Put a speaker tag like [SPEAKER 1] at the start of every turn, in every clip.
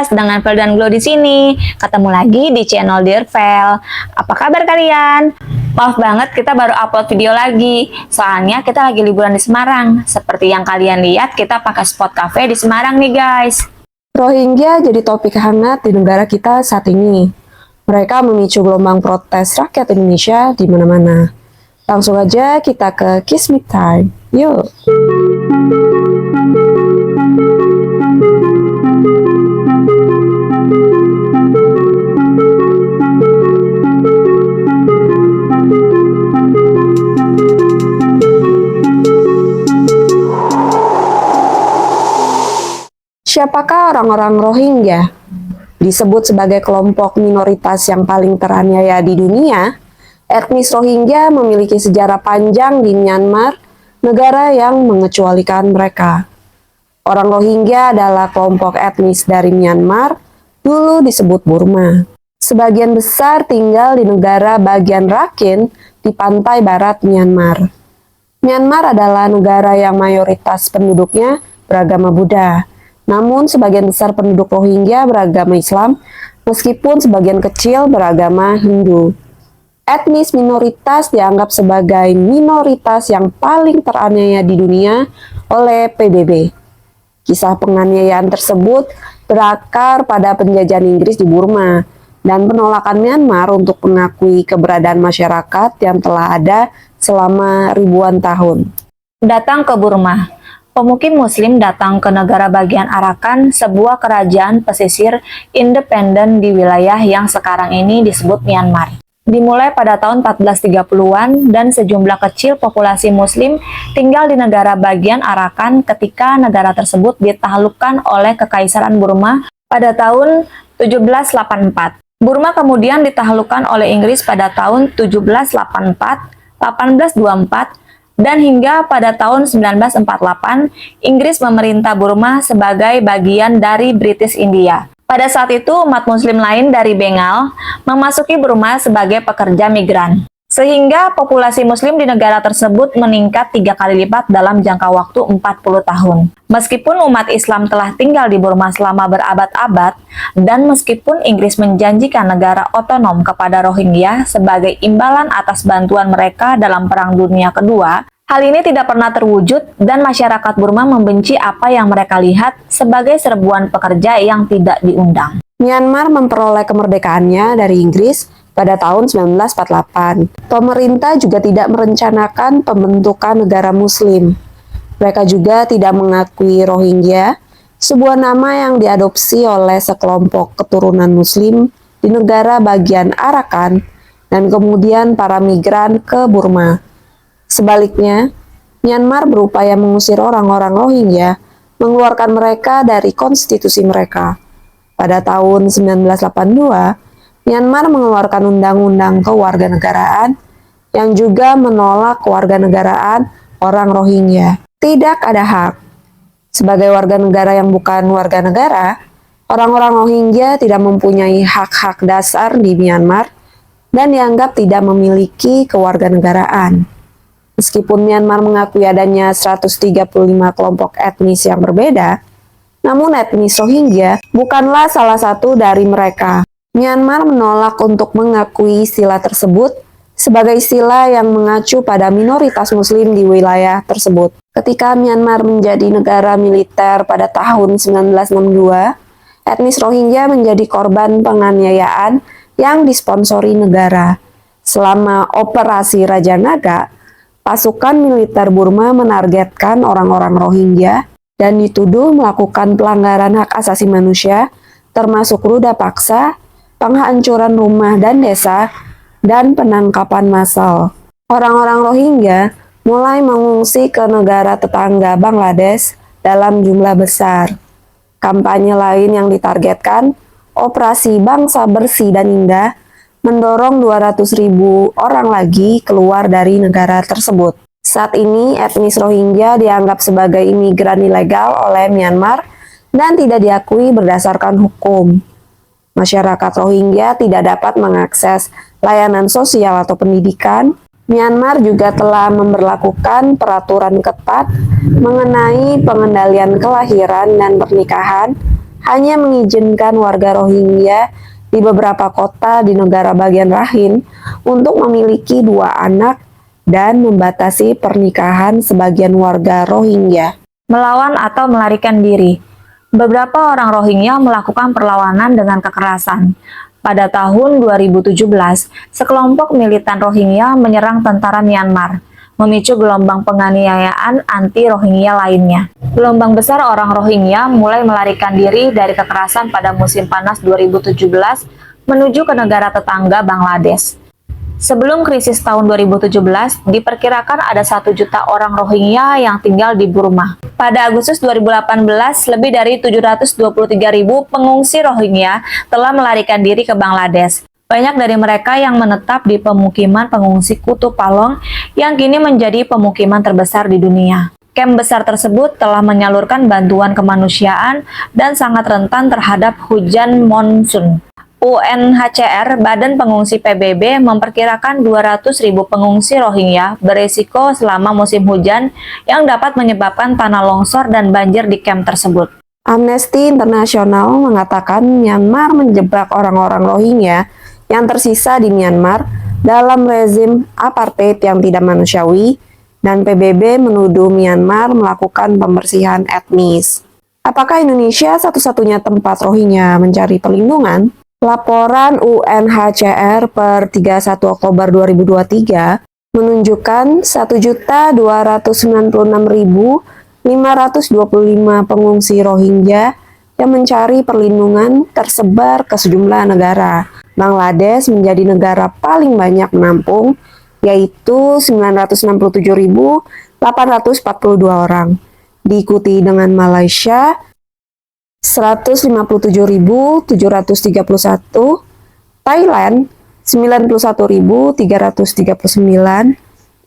[SPEAKER 1] guys, dengan Vel dan Glow di sini. Ketemu lagi di channel Dear Vel. Apa kabar kalian? Maaf banget kita baru upload video lagi. Soalnya kita lagi liburan di Semarang. Seperti yang kalian lihat, kita pakai spot cafe di Semarang nih guys.
[SPEAKER 2] Rohingya jadi topik hangat di negara kita saat ini. Mereka memicu gelombang protes rakyat Indonesia di mana-mana. Langsung aja kita ke Kiss Me Time. Yuk! Siapakah orang-orang Rohingya? Disebut sebagai kelompok minoritas yang paling teraniaya di dunia, etnis Rohingya memiliki sejarah panjang di Myanmar, negara yang mengecualikan mereka. Orang Rohingya adalah kelompok etnis dari Myanmar, dulu disebut Burma. Sebagian besar tinggal di negara bagian Rakhine di pantai barat Myanmar. Myanmar adalah negara yang mayoritas penduduknya beragama Buddha. Namun sebagian besar penduduk Rohingya beragama Islam, meskipun sebagian kecil beragama Hindu. Etnis minoritas dianggap sebagai minoritas yang paling teraniaya di dunia oleh PBB. Kisah penganiayaan tersebut berakar pada penjajahan Inggris di Burma dan penolakan Myanmar untuk mengakui keberadaan masyarakat yang telah ada selama ribuan tahun.
[SPEAKER 1] Datang ke Burma. Pemukim Muslim datang ke negara bagian Arakan, sebuah kerajaan pesisir independen di wilayah yang sekarang ini disebut Myanmar. Dimulai pada tahun 1430-an dan sejumlah kecil populasi Muslim tinggal di negara bagian Arakan ketika negara tersebut ditaklukkan oleh Kekaisaran Burma pada tahun 1784. Burma kemudian ditaklukkan oleh Inggris pada tahun 1784, 1824, dan hingga pada tahun 1948, Inggris memerintah Burma sebagai bagian dari British India. Pada saat itu, umat muslim lain dari Bengal memasuki Burma sebagai pekerja migran. Sehingga populasi muslim di negara tersebut meningkat 3 kali lipat dalam jangka waktu 40 tahun. Meskipun umat Islam telah tinggal di Burma selama berabad-abad, dan meskipun Inggris menjanjikan negara otonom kepada Rohingya sebagai imbalan atas bantuan mereka dalam Perang Dunia Kedua, hal ini tidak pernah terwujud dan masyarakat Burma membenci apa yang mereka lihat sebagai serbuan pekerja yang tidak diundang.
[SPEAKER 2] Myanmar memperoleh kemerdekaannya dari Inggris pada tahun 1948. Pemerintah juga tidak merencanakan pembentukan negara Muslim. Mereka juga tidak mengakui Rohingya, sebuah nama yang diadopsi oleh sekelompok keturunan Muslim di negara bagian Arakan dan kemudian para migran ke Burma. Sebaliknya, Myanmar berupaya mengusir orang-orang Rohingya, mengeluarkan mereka dari konstitusi mereka. Pada tahun 1982, Myanmar mengeluarkan undang-undang kewarganegaraan yang juga menolak kewarganegaraan orang Rohingya. Tidak ada hak. Sebagai warga negara yang bukan warga negara, orang-orang Rohingya tidak mempunyai hak-hak dasar di Myanmar dan dianggap tidak memiliki kewarganegaraan. Meskipun Myanmar mengakui adanya 135 kelompok etnis yang berbeda, namun etnis Rohingya bukanlah salah satu dari mereka. Myanmar menolak untuk mengakui istilah tersebut sebagai istilah yang mengacu pada minoritas Muslim di wilayah tersebut. Ketika Myanmar menjadi negara militer pada tahun 1962, etnis Rohingya menjadi korban penganiayaan yang disponsori negara. Selama Operasi Raja Naga, pasukan militer Burma menargetkan orang-orang Rohingya dan dituduh melakukan pelanggaran hak asasi manusia, termasuk ruda paksa, penghancuran rumah dan desa, dan penangkapan massal. Orang-orang Rohingya mulai mengungsi ke negara tetangga Bangladesh dalam jumlah besar. Kampanye lain yang ditargetkan, Operasi Bangsa Bersih dan Indah, mendorong 200.000 orang lagi keluar dari negara tersebut. Saat ini, etnis Rohingya dianggap sebagai imigran ilegal oleh Myanmar dan tidak diakui berdasarkan hukum. Masyarakat Rohingya tidak dapat mengakses layanan sosial atau pendidikan. Myanmar juga telah memberlakukan peraturan ketat mengenai pengendalian kelahiran dan pernikahan hanya mengizinkan warga Rohingya di beberapa kota di negara bagian Rakhine untuk memiliki 2 anak dan membatasi pernikahan sebagian warga Rohingya.
[SPEAKER 1] Melawan atau melarikan diri. Beberapa orang Rohingya melakukan perlawanan dengan kekerasan. Pada tahun 2017, sekelompok militan Rohingya menyerang tentara Myanmar, memicu gelombang penganiayaan anti-Rohingya lainnya. Gelombang besar orang Rohingya mulai melarikan diri dari kekerasan pada musim panas 2017 menuju ke negara tetangga Bangladesh. Sebelum krisis tahun 2017, diperkirakan ada 1 juta orang Rohingya yang tinggal di Burma. Pada Agustus 2018, lebih dari 723.000 pengungsi Rohingya telah melarikan diri ke Bangladesh. Banyak dari mereka yang menetap di pemukiman pengungsi Kutub Palong yang kini menjadi pemukiman terbesar di dunia. Kamp besar tersebut telah menyalurkan bantuan kemanusiaan dan sangat rentan terhadap hujan monsun. UNHCR, Badan Pengungsi PBB, memperkirakan 200.000 pengungsi Rohingya berisiko selama musim hujan yang dapat menyebabkan tanah longsor dan banjir di kamp tersebut.
[SPEAKER 2] Amnesty International mengatakan Myanmar menjebak orang-orang Rohingya yang tersisa di Myanmar dalam rezim apartheid yang tidak manusiawi, dan PBB menuduh Myanmar melakukan pembersihan etnis. Apakah Indonesia satu-satunya tempat Rohingya mencari perlindungan? Laporan UNHCR per 31 Oktober 2023 menunjukkan 1.296.525 pengungsi Rohingya yang mencari perlindungan tersebar ke sejumlah negara. Bangladesh menjadi negara paling banyak menampung, yaitu 967.842 orang. Diikuti dengan Malaysia 157.731, Thailand 91.339,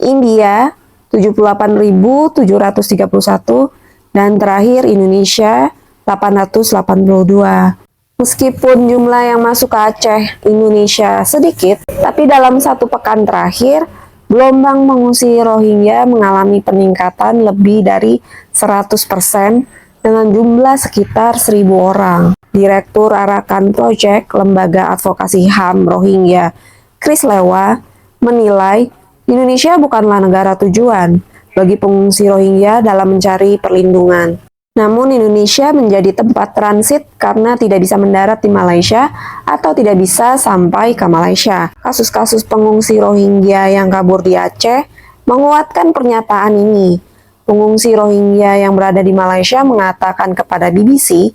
[SPEAKER 2] India 78.731, dan terakhir Indonesia 882. Meskipun jumlah yang masuk ke Aceh Indonesia sedikit, tapi dalam 1 pekan terakhir, gelombang pengungsi Rohingya mengalami peningkatan lebih dari 100% dengan jumlah sekitar 1.000 orang. Direktur Arakan Project, Lembaga Advokasi HAM Rohingya, Chris Lewa, menilai Indonesia bukanlah negara tujuan bagi pengungsi Rohingya dalam mencari perlindungan. Namun Indonesia menjadi tempat transit karena tidak bisa mendarat di Malaysia atau tidak bisa sampai ke Malaysia. Kasus-kasus pengungsi Rohingya yang kabur di Aceh menguatkan pernyataan ini. Pengungsi Rohingya yang berada di Malaysia mengatakan kepada BBC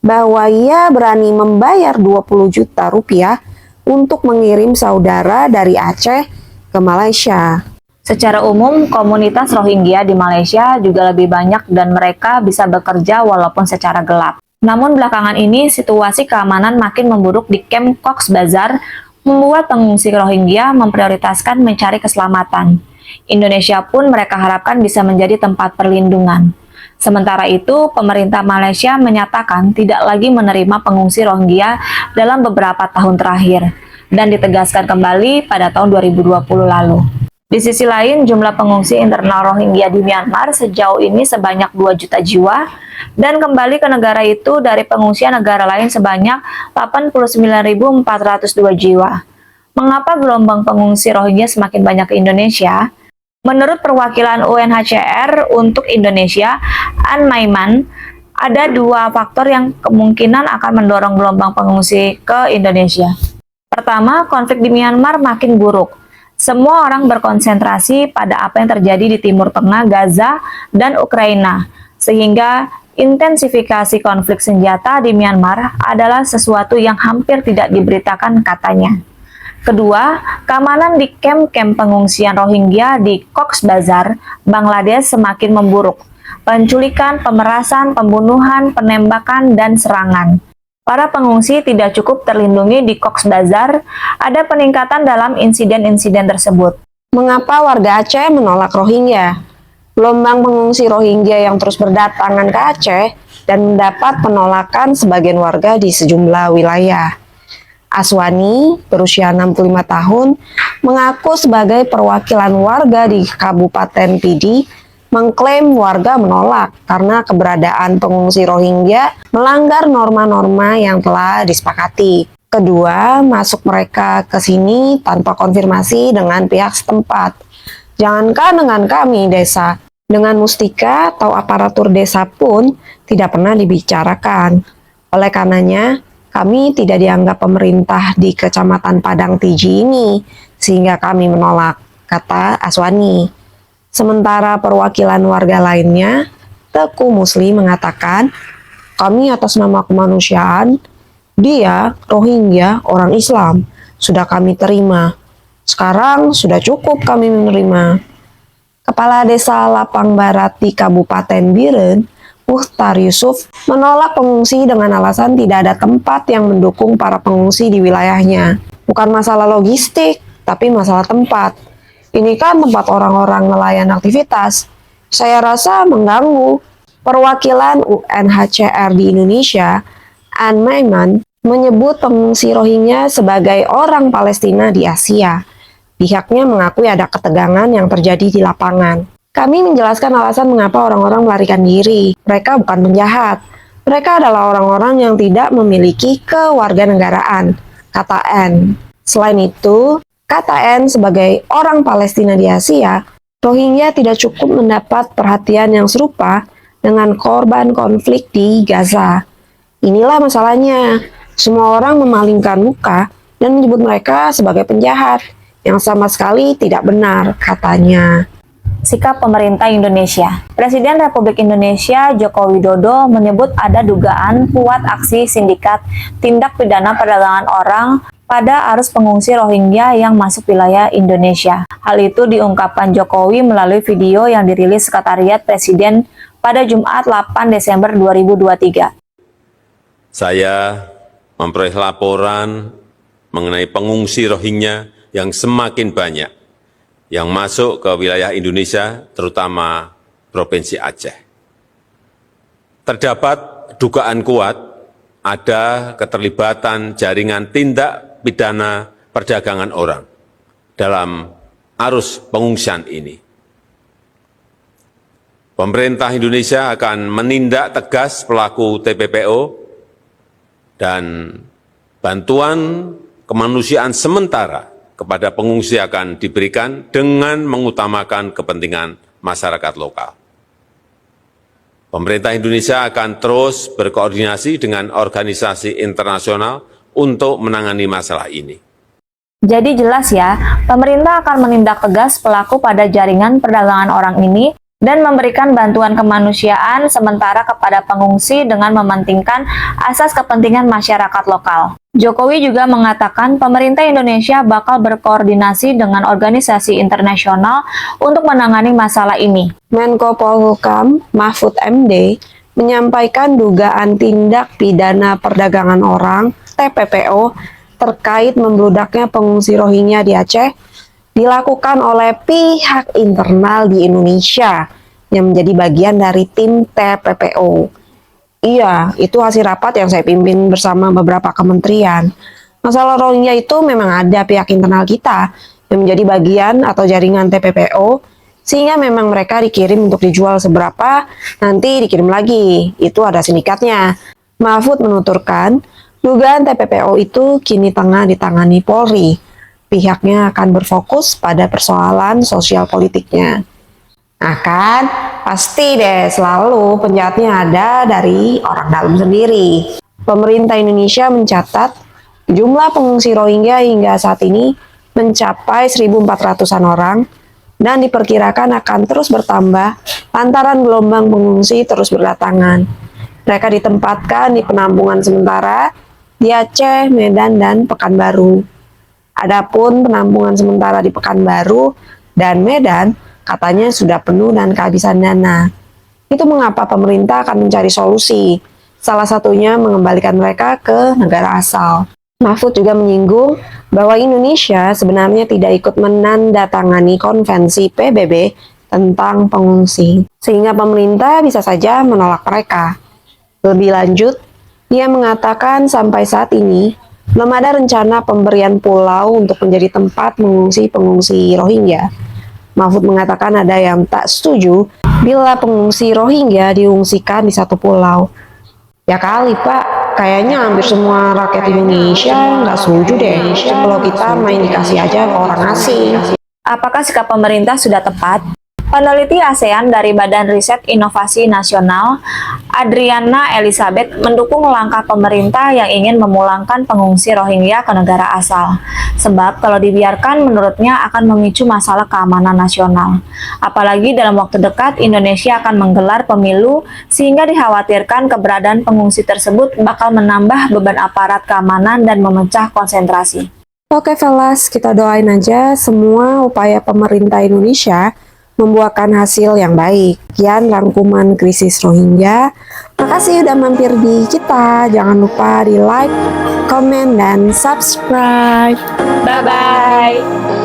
[SPEAKER 2] bahwa ia berani membayar 20 juta rupiah untuk mengirim saudara dari Aceh ke Malaysia.
[SPEAKER 1] Secara umum, komunitas Rohingya di Malaysia juga lebih banyak dan mereka bisa bekerja walaupun secara gelap. Namun belakangan ini, situasi keamanan makin memburuk di kamp Cox's Bazar membuat pengungsi Rohingya memprioritaskan mencari keselamatan. Indonesia pun mereka harapkan bisa menjadi tempat perlindungan. Sementara itu, pemerintah Malaysia menyatakan tidak lagi menerima pengungsi Rohingya dalam beberapa tahun terakhir dan ditegaskan kembali pada tahun 2020 lalu. Di sisi lain, jumlah pengungsi internal Rohingya di Myanmar sejauh ini sebanyak 2 juta jiwa dan kembali ke negara itu dari pengungsian negara lain sebanyak 89.402 jiwa. Mengapa gelombang pengungsi Rohingya semakin banyak ke Indonesia? Menurut perwakilan UNHCR untuk Indonesia, An Maiman, ada 2 faktor yang kemungkinan akan mendorong gelombang pengungsi ke Indonesia. Pertama, konflik di Myanmar makin buruk. Semua orang berkonsentrasi pada apa yang terjadi di Timur Tengah, Gaza, dan Ukraina, sehingga intensifikasi konflik senjata di Myanmar adalah sesuatu yang hampir tidak diberitakan katanya. Kedua, keamanan di kamp-kamp pengungsian Rohingya di Cox's Bazar, Bangladesh semakin memburuk. Penculikan, pemerasan, pembunuhan, penembakan, dan serangan. Para pengungsi tidak cukup terlindungi di Cox's Bazar, ada peningkatan dalam insiden-insiden tersebut.
[SPEAKER 2] Mengapa warga Aceh menolak Rohingya? Gelombang pengungsi Rohingya yang terus berdatangan ke Aceh dan mendapat penolakan sebagian warga di sejumlah wilayah. Aswani, berusia 65 tahun, mengaku sebagai perwakilan warga di Kabupaten Pidi, mengklaim warga menolak karena keberadaan pengungsi Rohingya melanggar norma-norma yang telah disepakati. Kedua, masuk mereka ke sini tanpa konfirmasi dengan pihak setempat. Jangankan dengan kami desa, dengan Mustika atau aparatur desa pun tidak pernah dibicarakan. Oleh karenanya, kami tidak dianggap pemerintah di Kecamatan Padang Tiji ini, sehingga kami menolak, kata Aswani. Sementara perwakilan warga lainnya, Teku Musli mengatakan, kami atas nama kemanusiaan, dia, Rohingya, orang Islam, sudah kami terima. Sekarang sudah cukup kami menerima. Kepala Desa Lapang Barat di Kabupaten Biren, Muhtar Yusuf, menolak pengungsi dengan alasan tidak ada tempat yang mendukung para pengungsi di wilayahnya. Bukan masalah logistik, tapi masalah tempat. Ini kan tempat orang-orang nelayan aktivitas. Saya rasa mengganggu. Perwakilan UNHCR di Indonesia, Anne Maiman, menyebut pengungsi Rohingya sebagai orang Palestina di Asia. Pihaknya mengakui ada ketegangan yang terjadi di lapangan. Kami menjelaskan alasan mengapa orang-orang melarikan diri. Mereka bukan penjahat. Mereka adalah orang-orang yang tidak memiliki kewarganegaraan, kata Anne. Selain itu, kata Anne, sebagai orang Palestina di Asia, Rohingya tidak cukup mendapat perhatian yang serupa dengan korban konflik di Gaza. Inilah masalahnya. Semua orang memalingkan muka dan menyebut mereka sebagai penjahat, yang sama sekali tidak benar, katanya.
[SPEAKER 1] Sikap pemerintah Indonesia. Presiden Republik Indonesia Joko Widodo menyebut ada dugaan kuat aksi sindikat tindak pidana perdagangan orang pada arus pengungsi Rohingya yang masuk wilayah Indonesia. Hal itu diungkapkan Jokowi melalui video yang dirilis Sekretariat Presiden pada Jumat 8 Desember 2023.
[SPEAKER 3] Saya memperoleh laporan mengenai pengungsi Rohingya yang semakin banyak yang masuk ke wilayah Indonesia, terutama Provinsi Aceh. Terdapat dugaan kuat ada keterlibatan jaringan tindak pidana perdagangan orang dalam arus pengungsian ini. Pemerintah Indonesia akan menindak tegas pelaku TPPO dan bantuan kemanusiaan sementara kepada pengungsi akan diberikan dengan mengutamakan kepentingan masyarakat lokal. Pemerintah Indonesia akan terus berkoordinasi dengan organisasi internasional untuk menangani masalah ini.
[SPEAKER 1] Jadi jelas ya, pemerintah akan menindak tegas pelaku pada jaringan perdagangan orang ini dan memberikan bantuan kemanusiaan sementara kepada pengungsi dengan mementingkan asas kepentingan masyarakat lokal. Jokowi juga mengatakan pemerintah Indonesia bakal berkoordinasi dengan organisasi internasional untuk menangani masalah ini.
[SPEAKER 2] Menko Polhukam Mahfud MD menyampaikan dugaan tindak pidana perdagangan orang (TPPO) terkait membludaknya pengungsi Rohingya di Aceh dilakukan oleh pihak internal di Indonesia yang menjadi bagian dari tim TPPO. Iya, itu hasil rapat yang saya pimpin bersama beberapa kementerian. Masalah Rohingya itu memang ada pihak internal kita yang menjadi bagian atau jaringan TPPO, sehingga memang mereka dikirim untuk dijual seberapa, nanti dikirim lagi. Itu ada sindikatnya. Mahfud menuturkan, dugaan TPPO itu kini tengah ditangani Polri. Pihaknya akan berfokus pada persoalan sosial politiknya. Nah kan, pasti deh selalu penjahatnya ada dari orang dalam sendiri. Pemerintah Indonesia mencatat jumlah pengungsi Rohingya hingga saat ini mencapai 1.400-an orang dan diperkirakan akan terus bertambah lantaran gelombang pengungsi terus berdatangan. Mereka ditempatkan di penampungan sementara di Aceh, Medan, dan Pekanbaru. Adapun penampungan sementara di Pekanbaru dan Medan katanya sudah penuh dan kehabisan dana. Itu mengapa pemerintah akan mencari solusi, salah satunya mengembalikan mereka ke negara asal. Mahfud juga menyinggung bahwa Indonesia sebenarnya tidak ikut menandatangani konvensi PBB tentang pengungsi, sehingga pemerintah bisa saja menolak mereka. Lebih lanjut, dia mengatakan sampai saat ini belum ada rencana pemberian pulau untuk menjadi tempat mengungsi pengungsi Rohingya. Mahfud mengatakan ada yang tak setuju bila pengungsi Rohingya diungsikan di satu pulau. Ya kali Pak, kayaknya hampir semua rakyat Indonesia nggak setuju deh kalau kita main dikasih aja ke orang asing.
[SPEAKER 1] Apakah sikap pemerintah sudah tepat? Peneliti ASEAN dari Badan Riset Inovasi Nasional, Adriana Elizabeth, mendukung langkah pemerintah yang ingin memulangkan pengungsi Rohingya ke negara asal. Sebab kalau dibiarkan menurutnya akan memicu masalah keamanan nasional. Apalagi dalam waktu dekat Indonesia akan menggelar pemilu sehingga dikhawatirkan keberadaan pengungsi tersebut bakal menambah beban aparat keamanan dan memecah konsentrasi.
[SPEAKER 2] Oke Velas, kita doain aja semua upaya pemerintah Indonesia membuahkan hasil yang baik. Sekian rangkuman krisis Rohingya. Makasih udah mampir di kita. Jangan lupa di like, komen, dan subscribe.
[SPEAKER 1] Bye-bye!